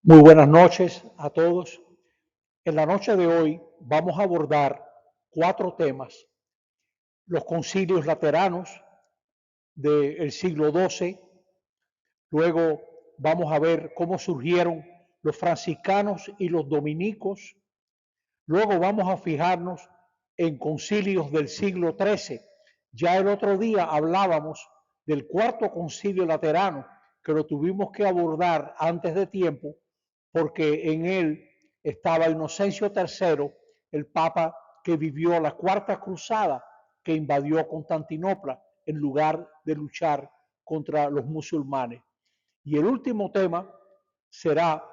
Muy buenas noches a todos. En la noche de hoy vamos a abordar 4 temas: los concilios lateranos del siglo XII, luego vamos a ver cómo surgieron los franciscanos y los dominicos, luego vamos a fijarnos en concilios del siglo XIII. Ya el otro día hablábamos del cuarto concilio laterano, que lo tuvimos que abordar antes de tiempo, porque en él estaba Inocencio III, el papa que vivió la cuarta cruzada, que invadió Constantinopla en lugar de luchar contra los musulmanes. Y el último tema será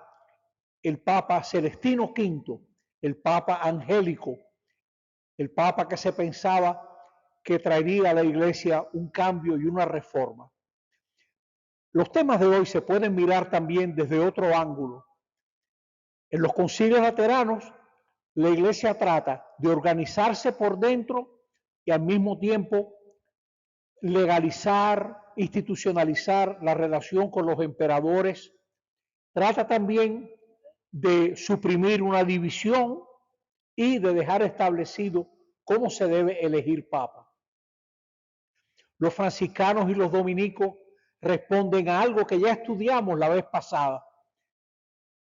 el papa Celestino V, el papa angélico, el papa que se pensaba que traería a la iglesia un cambio y una reforma. Los temas de hoy se pueden mirar también desde otro ángulo. En los concilios lateranos, la iglesia trata de organizarse por dentro y al mismo tiempo legalizar, institucionalizar la relación con los emperadores. Trata también de suprimir una división y de dejar establecido cómo se debe elegir papa. Los franciscanos y los dominicos responden a algo que ya estudiamos la vez pasada: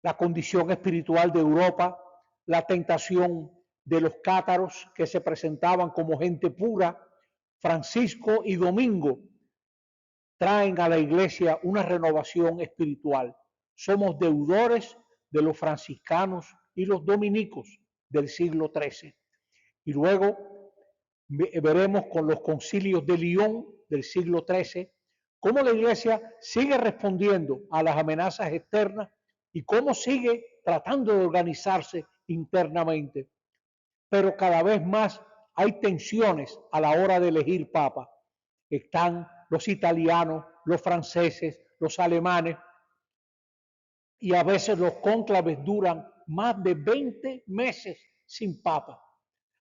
la condición espiritual de Europa, la tentación de los cátaros que se presentaban como gente pura. Francisco y Domingo traen a la iglesia una renovación espiritual. Somos deudores de los franciscanos y los dominicos del siglo XIII. Y luego veremos con los concilios de Lyon del siglo XIII cómo la iglesia sigue respondiendo a las amenazas externas y cómo sigue tratando de organizarse internamente. Pero cada vez más hay tensiones a la hora de elegir papa. Están los italianos, los franceses, los alemanes, y a veces los cónclaves duran más de 20 meses sin papa,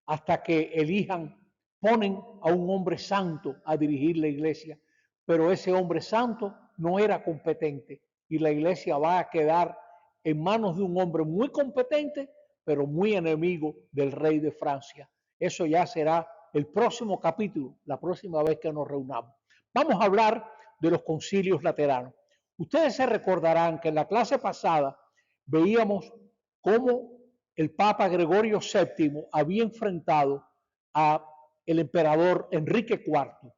hasta que elijan, ponen a un hombre santo a dirigir la iglesia, pero ese hombre santo no era competente y la iglesia va a quedar en manos de un hombre muy competente, pero muy enemigo del rey de Francia. Eso ya será el próximo capítulo, la próxima vez que nos reunamos. Vamos a hablar de los concilios lateranos. Ustedes se recordarán que en la clase pasada veíamos cómo el Papa Gregorio VII había enfrentado a el emperador Enrique IV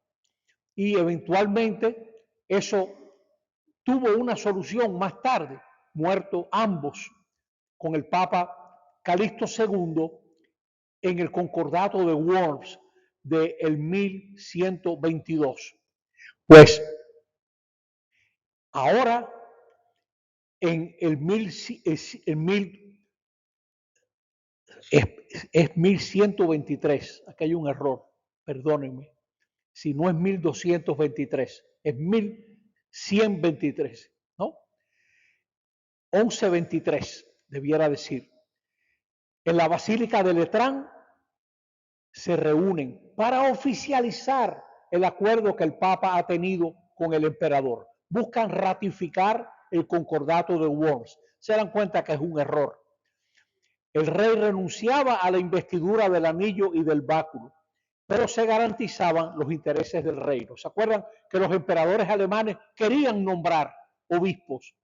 y eventualmente eso tuvo una solución más tarde, muerto ambos, con el Papa Calixto II en el Concordato de Worms del 1122. Pues ahora en el es 1123, aquí hay un error, perdónenme, si no es 1223, es 1123, ¿no? 1123, debiera decir. En la Basílica de Letrán se reúnen para oficializar el acuerdo que el Papa ha tenido con el emperador. Buscan ratificar el Concordato de Worms. Se dan cuenta que es un error. El rey renunciaba a la investidura del anillo y del báculo, pero se garantizaban los intereses del reino. ¿Se acuerdan que los emperadores alemanes querían nombrar obispos?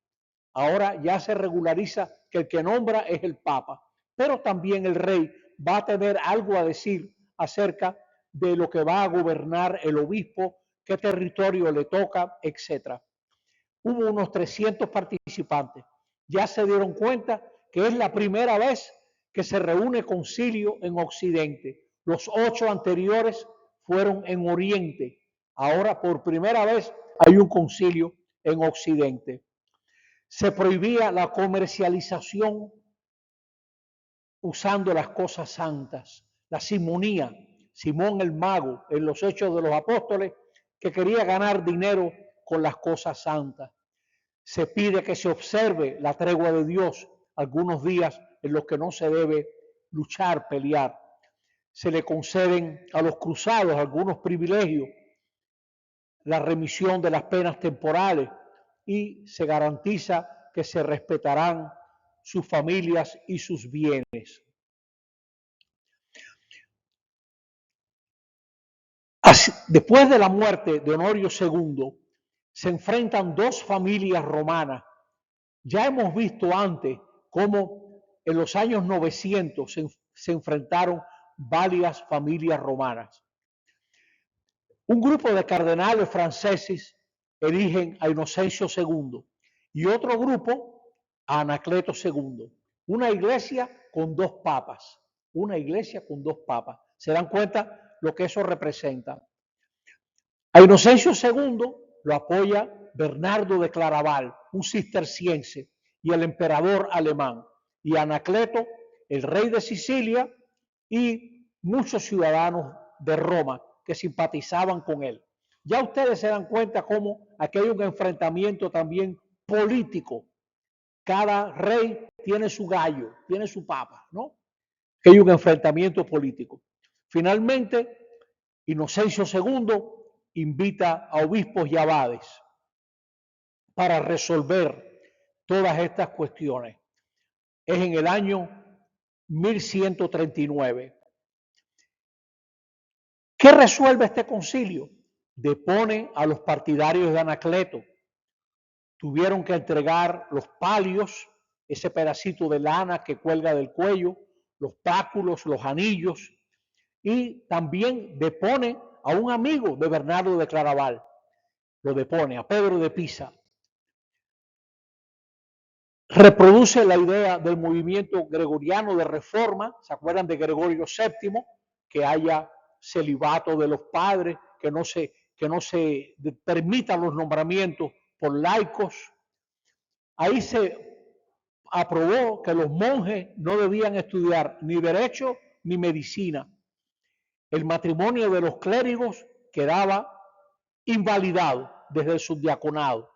Ahora ya se regulariza que el que nombra es el Papa, pero también el rey va a tener algo a decir acerca de lo que va a gobernar el obispo, qué territorio le toca, etc. Hubo unos 300 participantes. Ya se dieron cuenta que es la primera vez que se reúne concilio en Occidente. Los 8 anteriores fueron en Oriente. Ahora por primera vez hay un concilio en Occidente. Se prohibía la comercialización usando las cosas santas, la simonía. Simón el mago en los Hechos de los Apóstoles, que quería ganar dinero con las cosas santas. Se pide que se observe la tregua de Dios, algunos días en los que no se debe luchar, pelear. Se le conceden a los cruzados algunos privilegios, la remisión de las penas temporales, y se garantiza que se respetarán sus familias y sus bienes. Después de la muerte de Honorio II, se enfrentan dos familias romanas. Ya hemos visto antes cómo en los años 900 se enfrentaron varias familias romanas. Un grupo de cardenales franceses eligen a Inocencio II y otro grupo a Anacleto II. Una iglesia con dos papas. Una iglesia con dos papas. ¿Se dan cuenta lo que eso representa? A Inocencio II lo apoya Bernardo de Claraval, un cisterciense, y el emperador alemán. Y Anacleto, el rey de Sicilia, y muchos ciudadanos de Roma que simpatizaban con él. Ya ustedes se dan cuenta cómo aquí hay un enfrentamiento también político. Cada rey tiene su gallo, tiene su papa, ¿no? Que hay un enfrentamiento político. Finalmente, Inocencio II invita a obispos y abades para resolver todas estas cuestiones. Es en el año 1139. ¿Qué resuelve este concilio? Depone a los partidarios de Anacleto. Tuvieron que entregar los palios, ese pedacito de lana que cuelga del cuello, los báculos, los anillos, y también depone a un amigo de Bernardo de Claraval. Lo depone, a Pedro de Pisa. Reproduce la idea del movimiento gregoriano de reforma. ¿Se acuerdan de Gregorio VII? Que haya celibato de los padres, que no se permitan los nombramientos por laicos. Ahí se aprobó que los monjes no debían estudiar ni derecho ni medicina. El matrimonio de los clérigos quedaba invalidado desde el subdiaconado.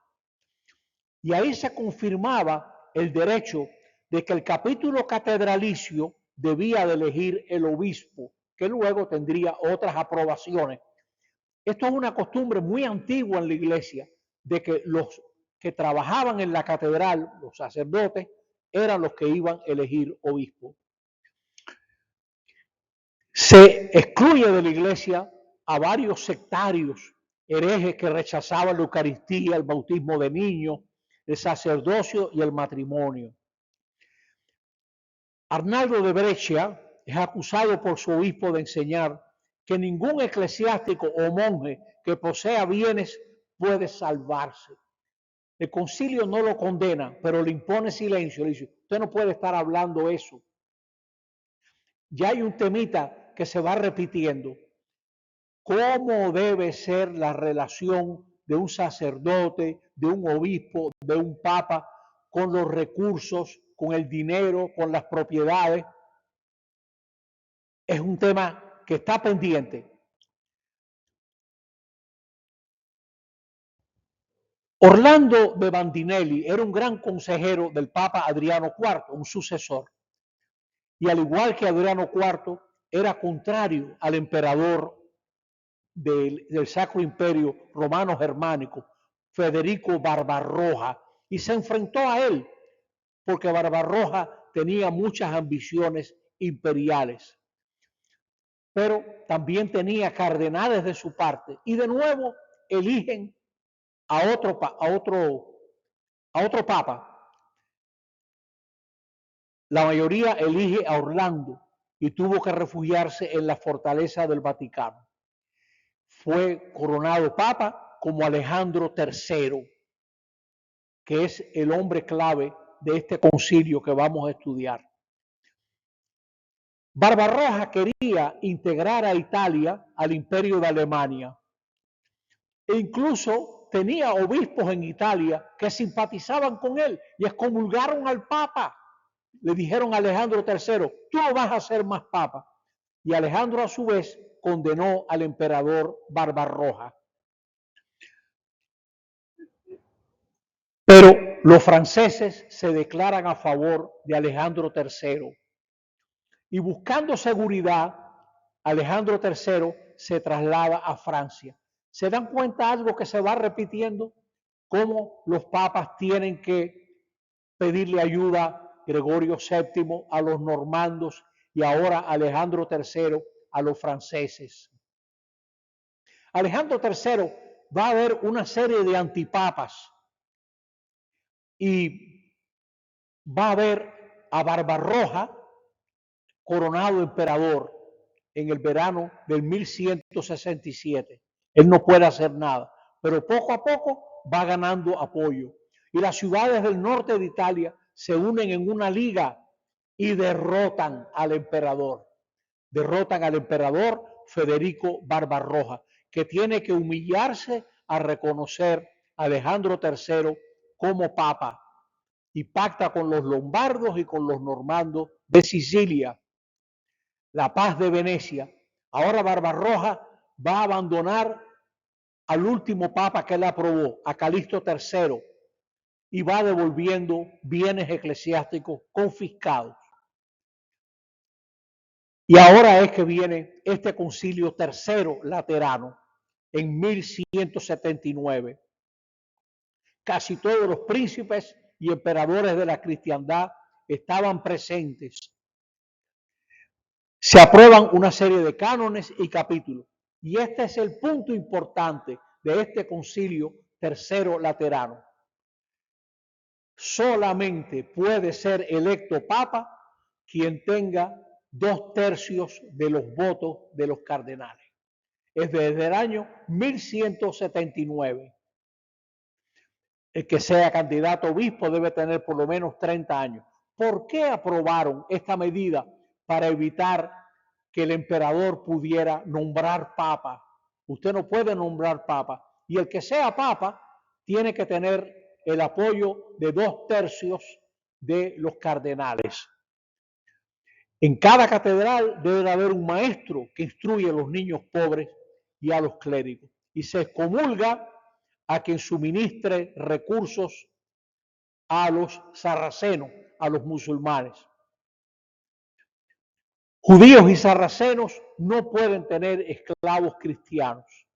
Y ahí se confirmaba el derecho de que el capítulo catedralicio debía de elegir el obispo, que luego tendría otras aprobaciones. Esto es una costumbre muy antigua en la iglesia, de que los que trabajaban en la catedral, los sacerdotes, eran los que iban a elegir obispo. Se excluye de la iglesia a varios sectarios, herejes que rechazaban la Eucaristía, el bautismo de niños, el sacerdocio y el matrimonio. Arnaldo de Brescia es acusado por su obispo de enseñar que ningún eclesiástico o monje que posea bienes puede salvarse. El concilio no lo condena, pero le impone silencio. Le dice, usted no puede estar hablando eso. Ya hay un temita que se va repitiendo. ¿Cómo debe ser la relación de un sacerdote, de un obispo, de un papa con los recursos, con el dinero, con las propiedades? Es un tema que está pendiente. Orlando de Bandinelli era un gran consejero del Papa Adriano IV, un sucesor. Y al igual que Adriano IV, era contrario al emperador del Sacro Imperio Romano Germánico, Federico Barbarroja, y se enfrentó a él, porque Barbarroja tenía muchas ambiciones imperiales, pero también tenía cardenales de su parte, y de nuevo eligen a otro papa. La mayoría elige a Orlando y tuvo que refugiarse en la fortaleza del Vaticano. Fue coronado papa como Alejandro III, que es el hombre clave de este concilio que vamos a estudiar. Barbarroja quería integrar a Italia al imperio de Alemania e incluso tenía obispos en Italia que simpatizaban con él y excomulgaron al papa. Le dijeron a Alejandro III, tú no vas a ser más papa. Y Alejandro a su vez condenó al emperador Barbarroja. Pero los franceses se declaran a favor de Alejandro III. Y buscando seguridad, Alejandro III se traslada a Francia. ¿Se dan cuenta algo que se va repitiendo? Cómo los papas tienen que pedirle ayuda Gregorio VII a los normandos y ahora Alejandro III a los franceses. Alejandro III va a haber una serie de antipapas y va a haber a Barbarroja coronado emperador en el verano del 1167. Él no puede hacer nada, pero poco a poco va ganando apoyo. Y las ciudades del norte de Italia se unen en una liga y derrotan al emperador. Derrotan al emperador Federico Barbarroja, que tiene que humillarse a reconocer a Alejandro III como papa y pacta con los lombardos y con los normandos de Sicilia la paz de Venecia. Ahora Barbarroja va a abandonar al último papa que él aprobó, a Calixto III, y va devolviendo bienes eclesiásticos confiscados. Y ahora es que viene este concilio tercero laterano en 1179. Casi todos los príncipes y emperadores de la cristiandad estaban presentes. Se aprueban una serie de cánones y capítulos. Y este es el punto importante de este concilio tercero laterano. Solamente puede ser electo papa quien tenga 2/3 de los votos de los cardenales. Es desde el año 1179. El que sea candidato a obispo debe tener por lo menos 30 años. ¿Por qué aprobaron esta medida? Para evitar que el emperador pudiera nombrar papa. Usted no puede nombrar papa. Y el que sea papa tiene que tener el apoyo de 2/3 de los cardenales. En cada catedral debe haber un maestro que instruye a los niños pobres y a los clérigos. Y se excomulga a quien suministre recursos a los sarracenos, a los musulmanes. Judíos y sarracenos no pueden tener esclavos cristianos.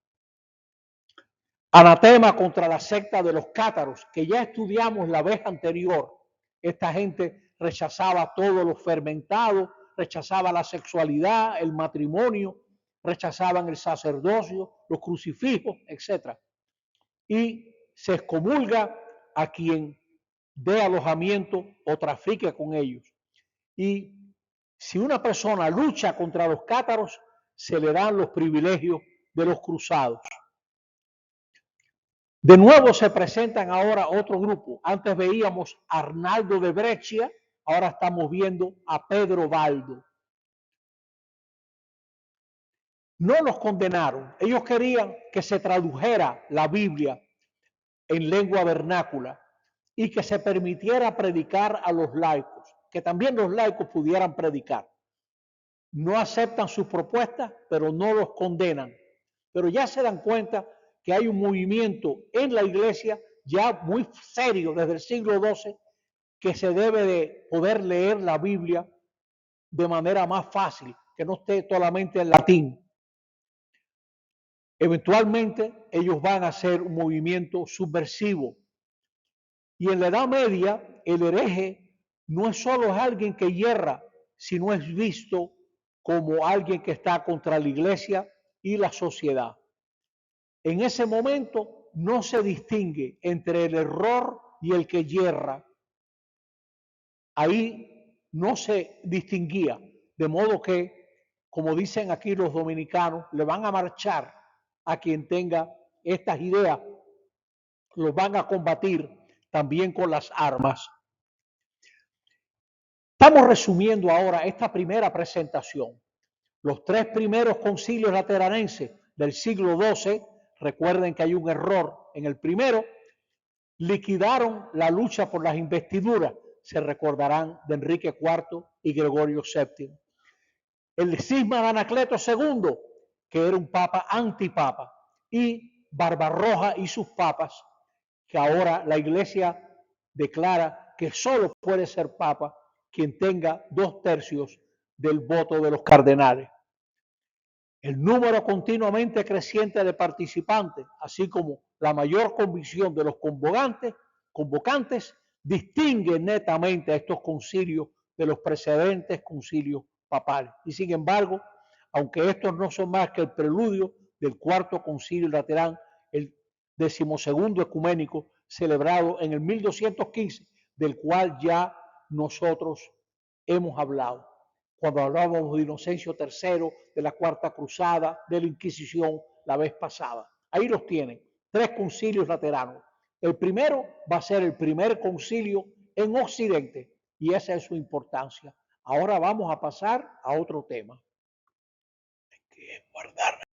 Anatema contra la secta de los cátaros, que ya estudiamos la vez anterior. Esta gente rechazaba todo lo fermentado, rechazaba la sexualidad, el matrimonio, rechazaban el sacerdocio, los crucifijos, etc. Y se excomulga a quien dé alojamiento o trafique con ellos. Y si una persona lucha contra los cátaros, se le dan los privilegios de los cruzados. De nuevo se presentan ahora otro grupo. Antes veíamos a Arnaldo de Brescia, ahora estamos viendo a Pedro Baldo. No los condenaron. Ellos querían que se tradujera la Biblia en lengua vernácula y que se permitiera predicar a los laicos, que también los laicos pudieran predicar. No aceptan sus propuestas, pero no los condenan. Pero ya se dan cuenta que hay un movimiento en la iglesia ya muy serio desde el siglo XII que se debe de poder leer la Biblia de manera más fácil, que no esté solamente en latín. Eventualmente ellos van a hacer un movimiento subversivo. Y en la Edad Media el hereje no es solo alguien que yerra, sino es visto como alguien que está contra la iglesia y la sociedad. En ese momento no se distingue entre el error y el que yerra. Ahí no se distinguía, de modo que, como dicen aquí los dominicanos, le van a marchar a quien tenga estas ideas, los van a combatir también con las armas. Estamos resumiendo ahora esta primera presentación. Los 3 primeros concilios lateranenses del siglo XII, recuerden que hay un error en el primero, liquidaron la lucha por las investiduras, se recordarán de Enrique IV y Gregorio VII. El cisma de Anacleto II, que era un papa antipapa, y Barbarroja y sus papas, que ahora la iglesia declara que solo puede ser papa quien tenga 2/3 del voto de los cardenales. El número continuamente creciente de participantes, así como la mayor convicción de los convocantes, distingue netamente a estos concilios de los precedentes concilios papales. Y sin embargo, aunque estos no son más que el preludio del cuarto concilio lateral, el 12º ecuménico, celebrado en el 1215, del cual ya nosotros hemos hablado, cuando hablábamos de Inocencio III, de la Cuarta Cruzada, de la Inquisición la vez pasada. Ahí los tienen, 3 concilios lateranos. El primero va a ser el primer concilio en Occidente y esa es su importancia. Ahora vamos a pasar a otro tema. Hay que guardar.